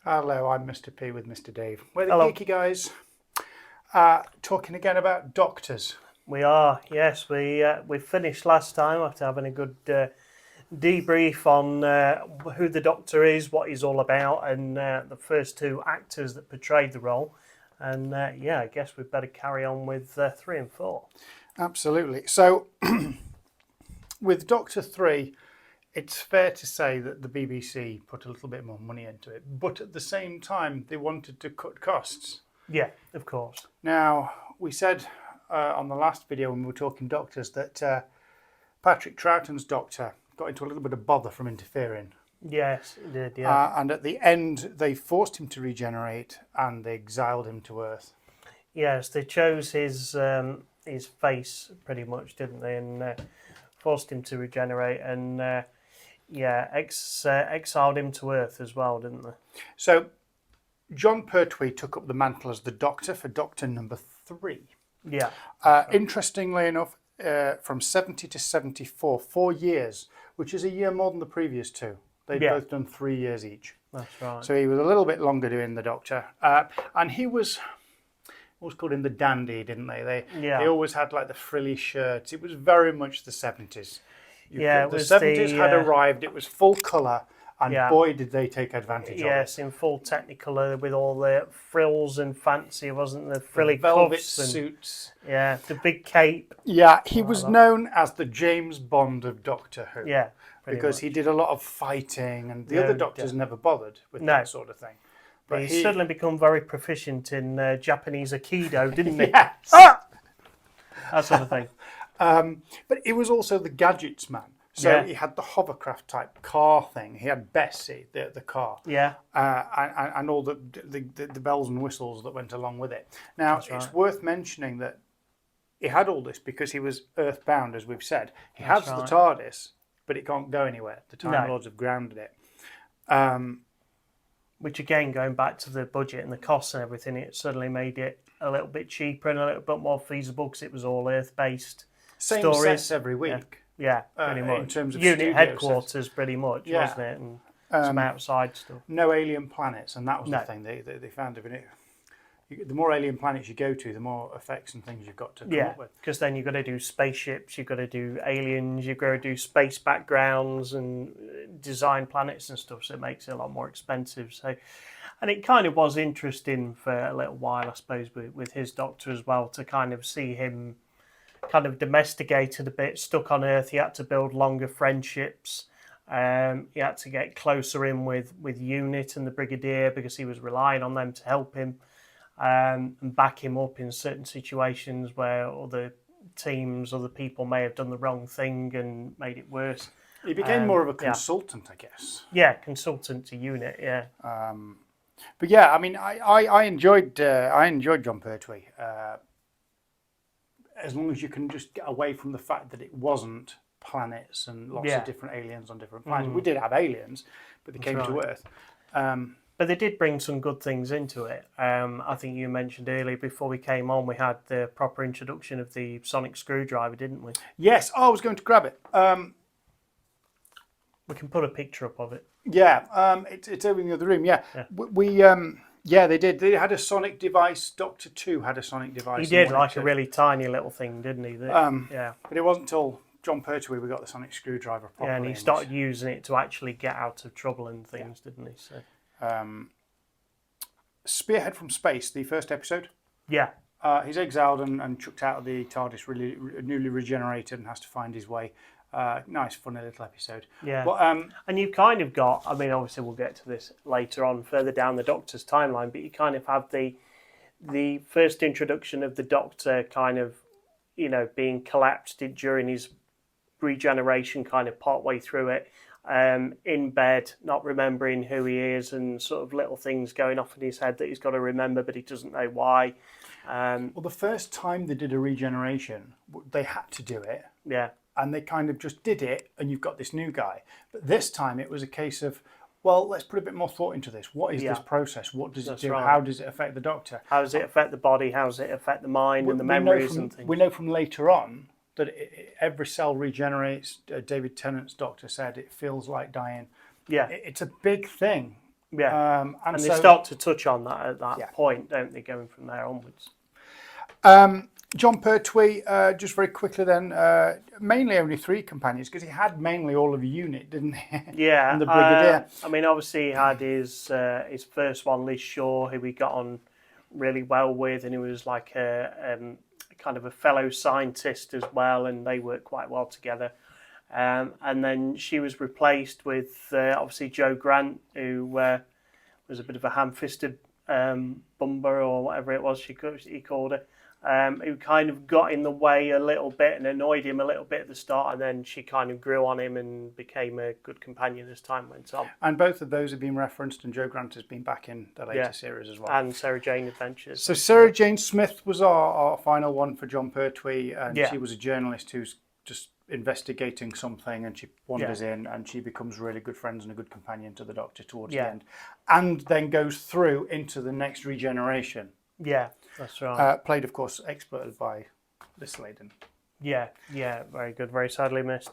Hello, I'm Mr. P with Mr. Dave. We're the Hello. geeky guys, talking again about doctors. We are, yes. We finished last time after having a good debrief on who the Doctor is, what he's all about, and the first two actors that portrayed the role. And I guess we'd better carry on with 3 and 4. Absolutely. So, with Doctor 3, it's fair to say that the BBC put a little bit more money into it, but at the same time, they wanted to cut costs. Yeah, of course. Now, we said on the last video when we were talking doctors that Patrick Troughton's Doctor got into a little bit of bother from interfering. Yes, it did, yeah. And at the end, they forced him to regenerate and they exiled him to Earth. Yes, they chose his face pretty much, didn't they? And forced him to regenerate and... exiled him to Earth as well, didn't they? So, Jon Pertwee took up the mantle as the Doctor for Doctor number 3. Yeah. Interestingly enough, from 70 to 74, 4 years, which is a year more than the previous two. They'd both done 3 years each. That's right. So he was a little bit longer doing the Doctor. And he was... always called him the dandy, didn't they? They always had like the frilly shirts. It was very much the 70s. The 70s had arrived. It was full colour, and boy, did they take advantage of it. Yes, in full Technicolor with all the frills and fancy, wasn't the frilly velvet cuffs and, suits. Yeah, the big cape. Yeah, he was known as the James Bond of Doctor Who. Yeah, because he did a lot of fighting, and the other Doctors never bothered with that sort of thing. But he's suddenly become very proficient in Japanese Aikido, didn't he? Yes. That sort of thing. But he was also the gadgets man. So he had the hovercraft type car thing. He had Bessie, the car. Yeah. And all the bells and whistles that went along with it. Now, it's worth mentioning that he had all this because he was earthbound, as we've said. He has the TARDIS, but it can't go anywhere. The Time Lords have grounded it. Which, again, going back to the budget and the costs and everything, it suddenly made it a little bit cheaper and a little bit more feasible because it was all Earth-based stories. Same sets every week. Yeah, pretty much. In terms of unit headquarters, pretty much, wasn't it? And some outside stuff. No alien planets, and that was the thing they found. The more alien planets you go to, the more effects and things you've got to come up with. Because then you've got to do spaceships, you've got to do aliens, you've got to do space backgrounds and design planets and stuff, so it makes it a lot more expensive. So, and it kind of was interesting for a little while, I suppose, with his Doctor as well, to kind of see him kind of domesticated a bit, stuck on Earth. He had to build longer friendships. He had to get closer in with UNIT and the Brigadier because he was relying on them to help him and back him up in certain situations where other teams, other people may have done the wrong thing and made it worse. He became more of a consultant, I guess. Yeah, consultant to UNIT, yeah. But yeah, I mean, I enjoyed Jon Pertwee. As long as you can just get away from the fact that it wasn't planets and lots of different aliens on different planets. We did have aliens, but they came to Earth. But they did bring some good things into it. I think you mentioned earlier, before we came on, we had the proper introduction of the sonic screwdriver, didn't we? Yes. Oh, I was going to grab it. We can put a picture up of it. Yeah. It's over in the other room. Yeah. They did. They had a sonic device. Doctor 2 had a sonic device. He did, like a really tiny little thing, didn't he? But it wasn't until Jon Pertwee we got the sonic screwdriver properly. Yeah, and he started using it to actually get out of trouble and things, didn't he? So. Spearhead from Space, the first episode. Yeah. He's exiled and chucked out of the TARDIS, really newly regenerated, and has to find his way. Nice, funny little episode. Yeah. But, and you've kind of got, I mean, obviously we'll get to this later on, further down the Doctor's timeline, but you kind of have the first introduction of the Doctor kind of, being collapsed during his regeneration, kind of partway through it, in bed, not remembering who he is, and sort of little things going off in his head that he's got to remember, but he doesn't know why. Well, the first time they did a regeneration, they had to do it. Yeah. And they kind of just did it, and you've got this new guy. But this time it was a case of, well, let's put a bit more thought into this. What is this process? What does it do? Right. How does it affect the Doctor? How does it affect the body? How does it affect the mind and the memories and things? We know from later on that every cell regenerates. David Tennant's Doctor said it feels like dying. Yeah. It's a big thing. Yeah, and they so, start to touch on that at that point, don't they, going from there onwards. Jon Pertwee, just very quickly then, mainly only 3 companions, because he had mainly all of a unit, didn't he? Yeah. And the Brigadier. I mean, obviously he had his first one, Liz Shaw, who he got on really well with, and he was like a kind of a fellow scientist as well, and they worked quite well together. And then she was replaced with obviously Jo Grant, who was a bit of a ham-fisted bumber or whatever it was he called her, who kind of got in the way a little bit and annoyed him a little bit at the start, and then she kind of grew on him and became a good companion as time went on. And both of those have been referenced, and Jo Grant has been back in the later series as well. And Sarah Jane Adventures. So Sarah Jane Smith was our final one for Jon Pertwee, and she was a journalist who's just investigating something, and she wanders in, and she becomes really good friends and a good companion to the Doctor towards the end, and then goes through into the next regeneration. Yeah, that's right. Played, of course, exploited by Liz Sladen. Yeah, very good. Very sadly missed.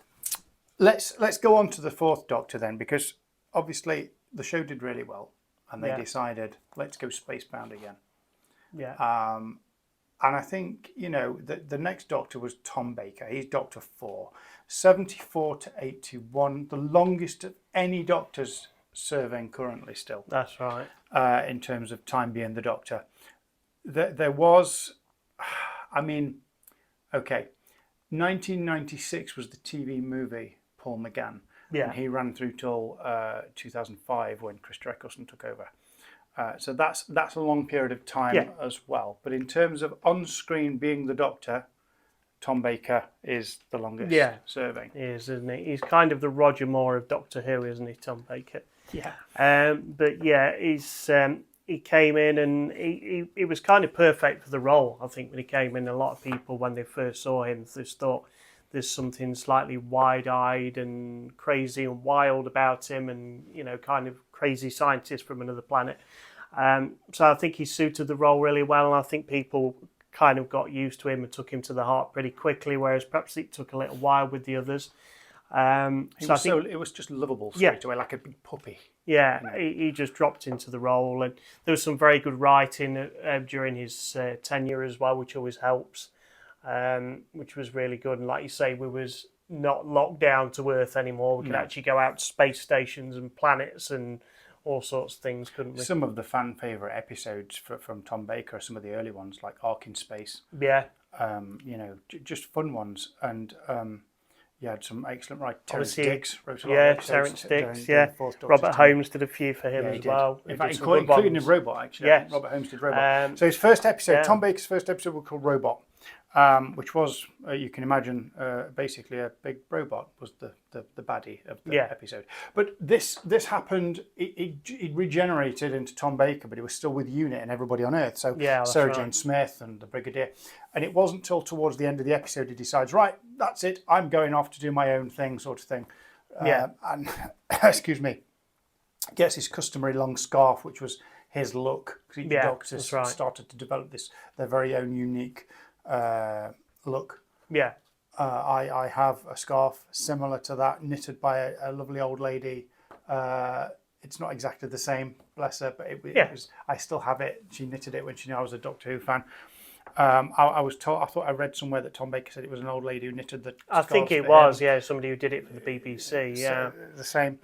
Let's go on to the 4th Doctor then, because obviously the show did really well, and they decided, let's go spacebound again. Yeah. And I think, the next Doctor was Tom Baker. He's Doctor 4, 74 to 81, the longest of any Doctors serving currently still. That's right. In terms of time being the Doctor. There was, 1996 was the TV movie Paul McGann. Yeah. And he ran through till 2005 when Chris Eccleston took over. So that's a long period of time as well. But in terms of on-screen being the Doctor, Tom Baker is the longest serving. He is, isn't he? He's kind of the Roger Moore of Doctor Who, isn't he, Tom Baker? Yeah. But yeah, he came in and he was kind of perfect for the role. I think when he came in, a lot of people, when they first saw him, just thought there's something slightly wide-eyed and crazy and wild about him, and kind of crazy scientist from another planet. So I think he suited the role really well, and I think people kind of got used to him and took him to the heart pretty quickly, whereas perhaps it took a little while with the others. It was just lovable straight away, like a big puppy. Yeah, he just dropped into the role, and there was some very good writing during his tenure as well, which always helps, which was really good. And like you say, we was not locked down to Earth anymore. We could actually go out to space stations and planets and all sorts of things, couldn't we? Some of the fan favourite episodes from Tom Baker are some of the early ones, like Ark in Space. Yeah. Just fun ones. And you had some excellent writing. Terence Dix wrote a lot of Terence episodes Dix, Robert Holmes did a few for him as well. In fact, including Robot, actually. Yes. Robert Holmes did Robot. So his first episode, Tom Baker's first episode, was called Robot, which was, you can imagine, basically a big robot was the baddie of the episode. But this happened, it regenerated into Tom Baker, but it was still with UNIT and everybody on Earth. So Sarah Jane Smith and the Brigadier. And it wasn't till towards the end of the episode he decides, right, that's it, I'm going off to do my own thing, sort of thing. And, excuse me, gets his customary long scarf, which was his look. Because each Doctor started to develop their very own unique look. Yeah. I have a scarf similar to that, knitted by a lovely old lady. It's not exactly the same, bless her, but it was. I still have it. She knitted it when she knew I was a Doctor Who fan. I was told. I thought I read somewhere that Tom Baker said it was an old lady who knitted the. I think it was, somebody who did it for the BBC. So, the same.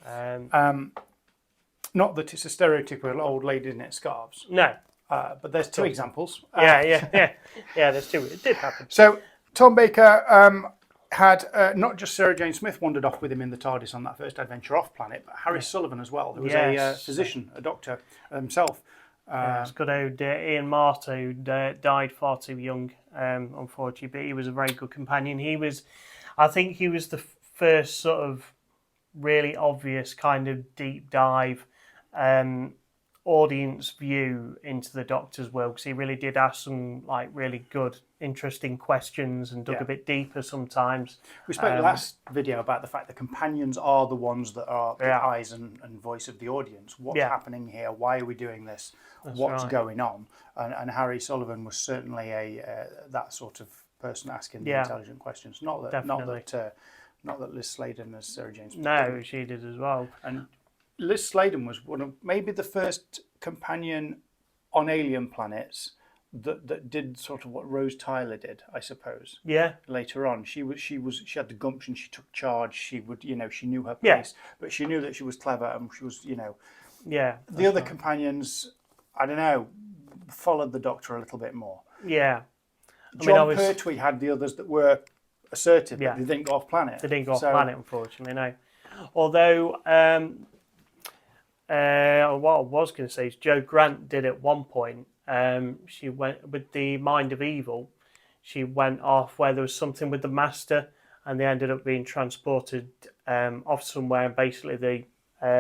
Not that it's a stereotypical old lady knit scarves. No. But there's 2 examples. Yeah, there's 2. It did happen. So Tom Baker had not just Sarah Jane Smith wandered off with him in the TARDIS on that first adventure off planet, but Harry Sullivan as well, who was a physician, a doctor himself. It's good old Ian Marter, who died far too young, unfortunately, but he was a very good companion. I think he was the first sort of really obvious kind of deep dive audience view into the Doctor's world, because he really did ask some really good, interesting questions and dug a bit deeper sometimes. We spoke last video about the fact that companions are the ones that are the eyes and voice of the audience. What's happening here? Why are we doing this? What's going on? And Harry Sullivan was certainly that sort of person asking the intelligent questions. Not that Liz Sladen as Sarah Jane Smith. No, she did as well. And Liz Sladen was one of maybe the first companion on alien planets that did sort of what Rose Tyler did, I suppose. Yeah. Later on, she had the gumption. She took charge. She would, she knew her place, but she knew that she was clever and she was, Yeah. The other companions, I don't know, followed the Doctor a little bit more. Yeah. Jon Pertwee had the others that were assertive, but they didn't go off planet. They didn't go off planet, unfortunately, no. Although, what I was going to say is Jo Grant did at one point. She went with the Mind of Evil. She went off where there was something with the Master, and they ended up being transported off somewhere. And basically, the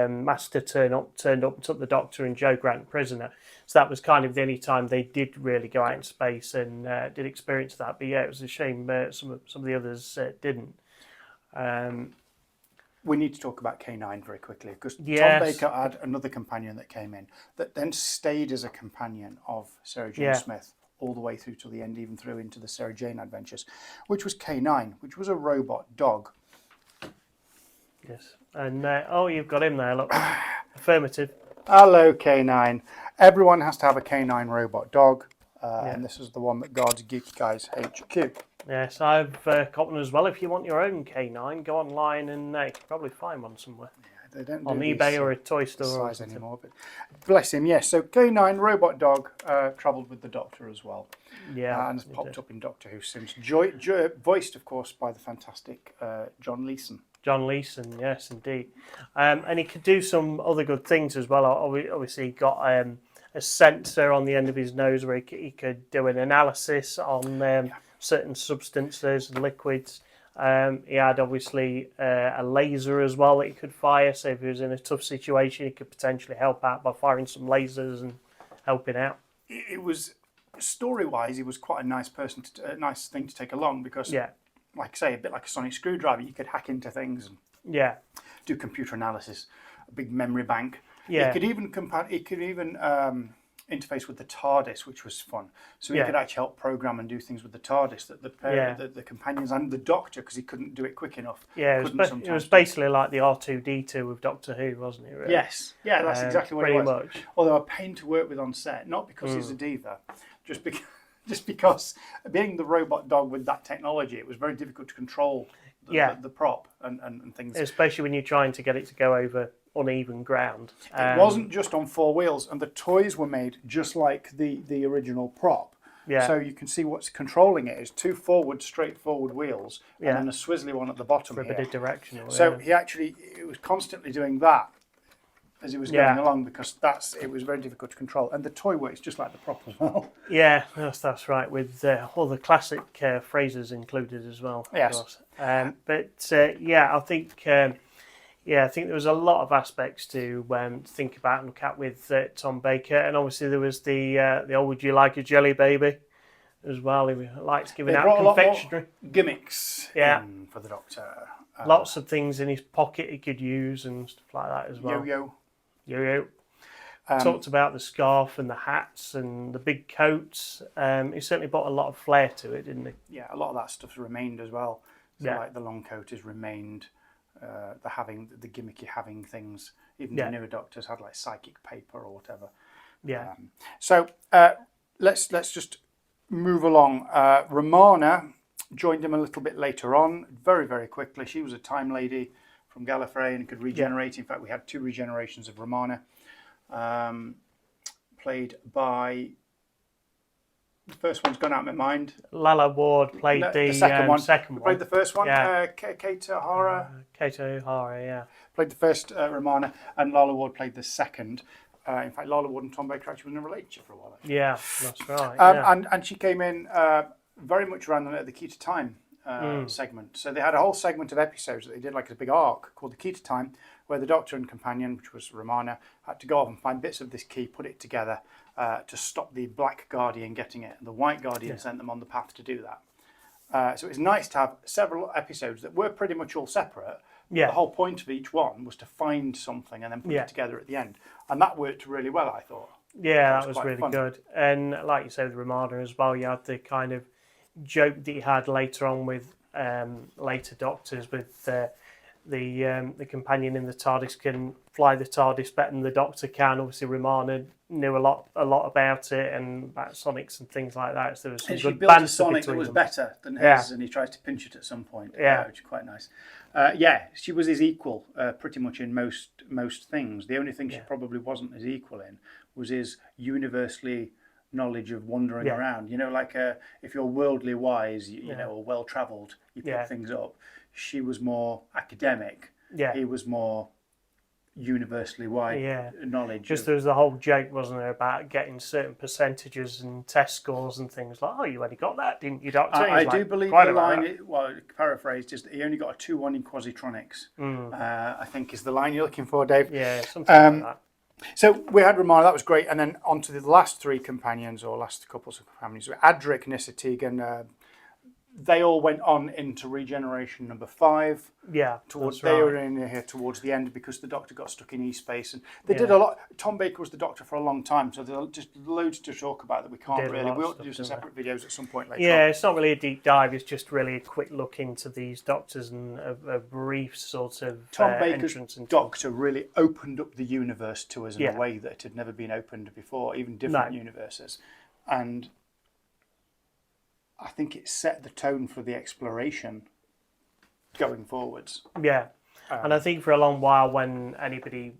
Master turned up and took the Doctor and Jo Grant prisoner. So that was kind of the only time they did really go out in space and did experience that. But yeah, it was a shame some of the others didn't. We need to talk about K9 very quickly, because Tom Baker had another companion that came in that then stayed as a companion of Sarah Jane Smith all the way through to the end, even through into the Sarah Jane adventures, which was K9, which was a robot dog. Yes, and you've got him there, look. Affirmative. Hello, K9. Everyone has to have a K9 robot dog, and this is the one that guards Geeky Guys HQ. Yes, I've got one as well. If you want your own K9, go online and you can probably find one somewhere. Yeah, they don't on eBay or a toy store size anymore. But bless him. Yes, so K9 robot dog travelled with the Doctor as well. Yeah, and has popped up in Doctor Who since. Voiced, of course, by the fantastic John Leeson. John Leeson, yes, indeed. And he could do some other good things as well. Obviously, he got a sensor on the end of his nose where he could do an analysis on certain substances and liquids. He had obviously a laser as well that he could fire. So if he was in a tough situation, he could potentially help out by firing some lasers and helping out. It was, story-wise, he was quite a nice person, a nice thing to take along, because, like I say, a bit like a sonic screwdriver, you could hack into things and do computer analysis, a big memory bank. Yeah. It could even interface with the TARDIS, which was fun. So he could actually help program and do things with the TARDIS that the companions and the Doctor, because he couldn't do it quick enough. Yeah, it was basically like the R2-D2 of Doctor Who, wasn't it? Really? Yes, yeah, that's exactly what it was. Pretty much. Although a pain to work with on set, not because he's a diva, just because being the robot dog with that technology, it was very difficult to control the prop and things. Especially when you're trying to get it to go over uneven ground. It wasn't just on four wheels, and the toys were made just like the original prop. Yeah. So you can see what's controlling it is two straightforward wheels, and then a swizzly one at the bottom for a bit of directional. So he was constantly doing that as he was going along, because it was very difficult to control, and the toy works just like the prop as well. Yeah, that's right, with all the classic phrases included as well. Yes. I think. I think there was a lot of aspects to think about and look at with Tom Baker, and obviously there was the old "Would you like a jelly baby?" as well. He likes giving out confectionery gimmicks for the Doctor. Lots of things in his pocket he could use and stuff like that as well. Yo-yo. Talked about the scarf and the hats and the big coats. He certainly brought a lot of flair to it, didn't he? Yeah, a lot of that stuff's remained as well. So like the long coat has remained. The gimmicky having things, even the newer Doctors had like psychic paper or whatever. Yeah. So let's just move along. Romana joined him a little bit later on, very, very quickly. She was a time lady from Gallifrey and could regenerate. In fact, we had 2 regenerations of Romana, played by. The first one's gone out of my mind. Lalla Ward played the second one. Played the first one. Kate O'Hara. Kate O'Hara, yeah. Played the first Romana, and Lalla Ward played the second. In fact, Lalla Ward and Tom Baker actually were in a relationship for a while. Actually. Yeah, that's right. And she came in very much around the Key to Time segment. So they had a whole segment of episodes that they did like a big arc called the Key to Time, where the Doctor and companion, which was Romana, had to go off and find bits of this key, put it together, to stop the Black Guardian getting it. And the White Guardian sent them on the path to do that. So it was nice to have several episodes that were pretty much all separate. Yeah. The whole point of each one was to find something and then put it together at the end. And that worked really well, I thought. Yeah, that was really fun. Good. And like you said with Romana as well, you had the kind of joke that you had later on with later Doctors with the companion in the TARDIS can fly the TARDIS better than the Doctor can. Obviously, Romana knew a lot about it and about Sonics and things like that. So there was some good built a banter Sonic that between was them. better than his, and he tries to pinch it at some point. Which is quite nice. She was his equal pretty much in most things. The only thing she probably wasn't his equal in was his universally knowledge of wandering around. Like if you're worldly wise, you know, or well travelled, you pick things up. She was more academic. He was more universally wide knowledge. Just there was the whole joke, wasn't there, about getting certain percentages and test scores and things like, oh, you only got that, didn't you, Doctor? I do believe the line, paraphrased, is that he only got a 2-1 in quasitronics. I think is the line you're looking for, Dave. Yeah, something like that. So we had Romana, that was great, and then on to the last three companions, or last couples of companions, Adric, Nyssa Tegan. They all went on into Regeneration number 5. Yeah, they were in here towards the end because the Doctor got stuck in E-space, and they did a lot. Tom Baker was the Doctor for a long time, so there's just loads to talk about that we can't really. We'll do some separate videos at some point later. Yeah, it's not really a deep dive. It's just really a quick look into these Doctors and a brief sort of Tom Baker's Doctor really opened up the universe to us in a way that it had never been opened before, even different universes, and I think it set the tone for the exploration going forwards. Yeah, and I think for a long while when anybody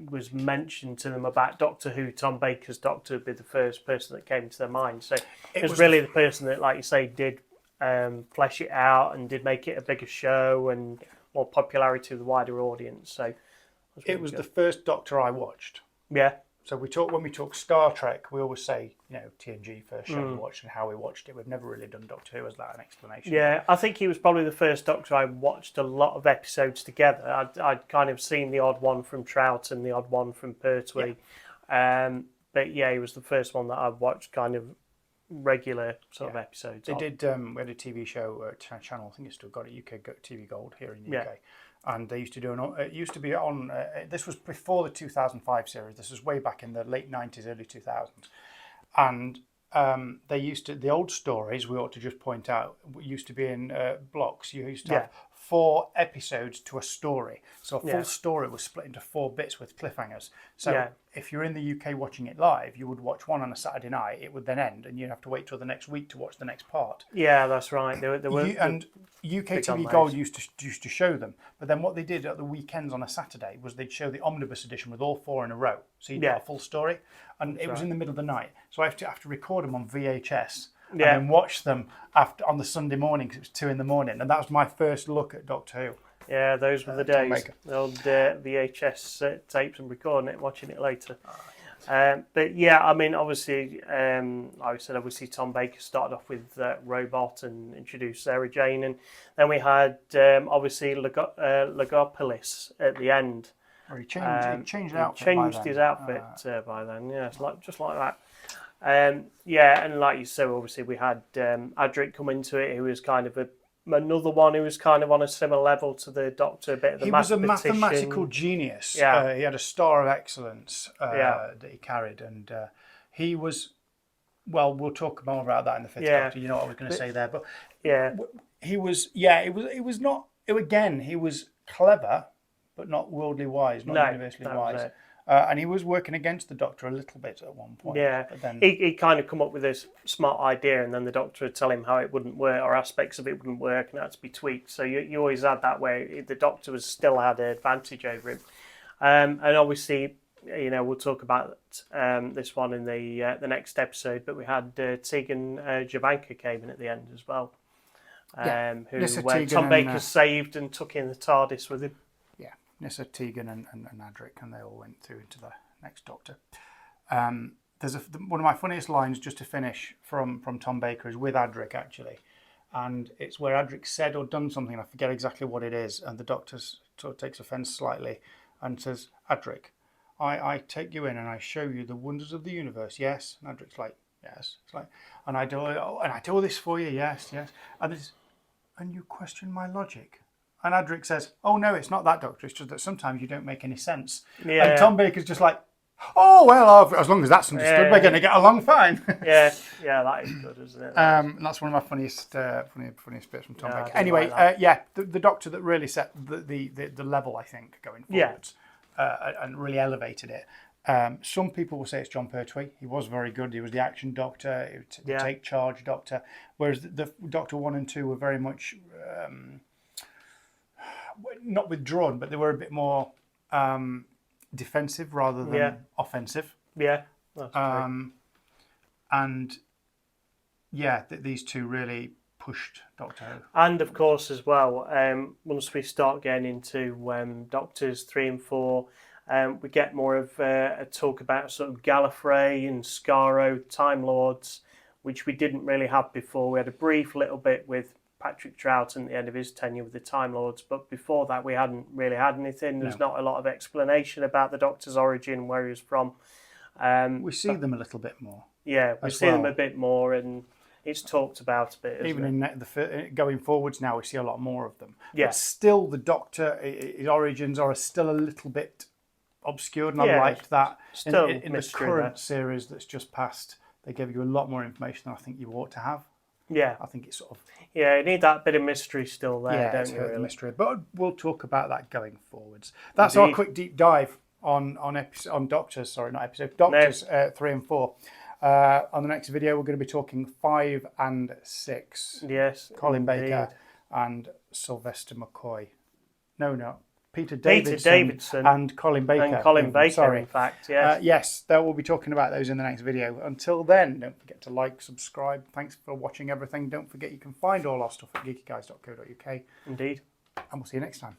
was mentioned to them about Doctor Who, Tom Baker's Doctor would be the first person that came to their mind. So it was really the person that, like you say, did flesh it out and did make it a bigger show and more popularity with the wider audience. So it was the first Doctor I watched. Yeah. So when we talk Star Trek, we always say, TNG first show we watched and how we watched it. We've never really done Doctor Who as that an explanation. Yeah, I think he was probably the first Doctor I watched a lot of episodes together. I'd kind of seen the odd one from Trout and the odd one from Pertwee. But he was the first one that I watched kind of regular sort of episodes. They did, we had a TV show channel, I think it's still got it, UK TV Gold here in the UK. And they used to do it used to be on, this was before the 2005 series, this was way back in the late 90s, early 2000s. And they used to, the old stories, we ought to just point out, used to be in blocks. You used to have 4 episodes to a story. So a full story was split into 4 bits with cliffhangers. So if you're in the UK watching it live, you would watch one on a Saturday night, it would then end, and you'd have to wait till the next week to watch the next part. Yeah, that's right. There were and UK TV Gold used to show them. But then what they did at the weekends on a Saturday was they'd show the omnibus edition with all 4 in a row. So you'd get a full story. And it was in the middle of the night. So I have to record them on VHS and then watch them on the Sunday morning because it was 2 in the morning. And that was my first look at Doctor Who. Yeah, those were the days. The old VHS tapes and recording it, watching it later. But yeah, I mean, obviously, like I said, obviously Tom Baker started off with Robot and introduced Sarah Jane, and then we had obviously Logopolis at the end. Or he changed outfit. Changed his outfit by then. Yeah, it's just like that. And like you said, obviously we had Adric come into it, who was kind of another one who was kind of on a similar level to the Doctor, a bit of the mathematician. He was a mathematical genius. He had a star of excellence that he carried, and he was. Well, we'll talk more about that in the 5th Doctor. You know what I was going to say there, but he was. Yeah, it was not. Again, he was clever, but not worldly wise, not universally wise. And he was working against the Doctor a little bit at one point. Yeah, but then he kind of come up with this smart idea, and then the Doctor would tell him how it wouldn't work, or aspects of it wouldn't work, and had to be tweaked. So you always had that way. The Doctor still had an advantage over him. And obviously, we'll talk about this one in the next episode, but we had Tegan Jovanka came in at the end as well, who Tom Baker saved and took in the TARDIS with him. Nyssa Tegan and Adric, and they all went through into the next Doctor. There's one of my funniest lines just to finish from Tom Baker is with Adric actually, and it's where Adric said or done something, I forget exactly what it is, and the Doctor sort of takes offence slightly and says, Adric, I take you in and I show you the wonders of the universe, yes? And Adric's like, yes. It's like, and I do all this for you, yes. And you question my logic. And Adric says, oh no, it's not that, Doctor, it's just that sometimes you don't make any sense. Yeah. And Tom Baker's just like, Oh well, as long as that's understood, we're going to get along fine. yeah, that is good, isn't it? And that's one of my funniest bits from Tom Baker. Anyway, the Doctor that really set the level, I think, going forwards, and really elevated it. Some people will say it's Jon Pertwee. He was very good. He was the action Doctor, the take charge Doctor. Whereas the Doctor 1 and 2 were very much not withdrawn, but they were a bit more defensive rather than offensive. Yeah, that's true. And these two really pushed Doctor Who. And of course, as well, once we start getting into Doctors 3 and 4, we get more of a talk about sort of Gallifrey and Skaro, Time Lords, which we didn't really have before. We had a brief little bit with Patrick Troughton at the end of his tenure with the Time Lords, but before that we hadn't really had anything. There's not a lot of explanation about the Doctor's origin, where he was from. We see them a little bit more. Yeah, we see them a bit more, and it's talked about a bit. Even in going forwards now, we see a lot more of them. Yeah. But still, the Doctor, his origins are still a little bit obscured, and I liked that. Still in the current series that's just passed, they gave you a lot more information than I think you ought to have. Yeah, I think it's sort of you need that bit of mystery still there, don't you? Really? The mystery, but we'll talk about that going forwards. That's our quick deep dive on Doctors. Sorry, not episode. Doctors 3 and 4. On the next video, we're going to be talking 5 and 6. Yes, Colin Baker and Sylvester McCoy. No. Peter Davidson and Colin Baker. And Colin Baker, in fact, yes. Yes, we'll be talking about those in the next video. Until then, don't forget to like, subscribe. Thanks for watching everything. Don't forget you can find all our stuff at geekyguys.co.uk. Indeed. And we'll see you next time.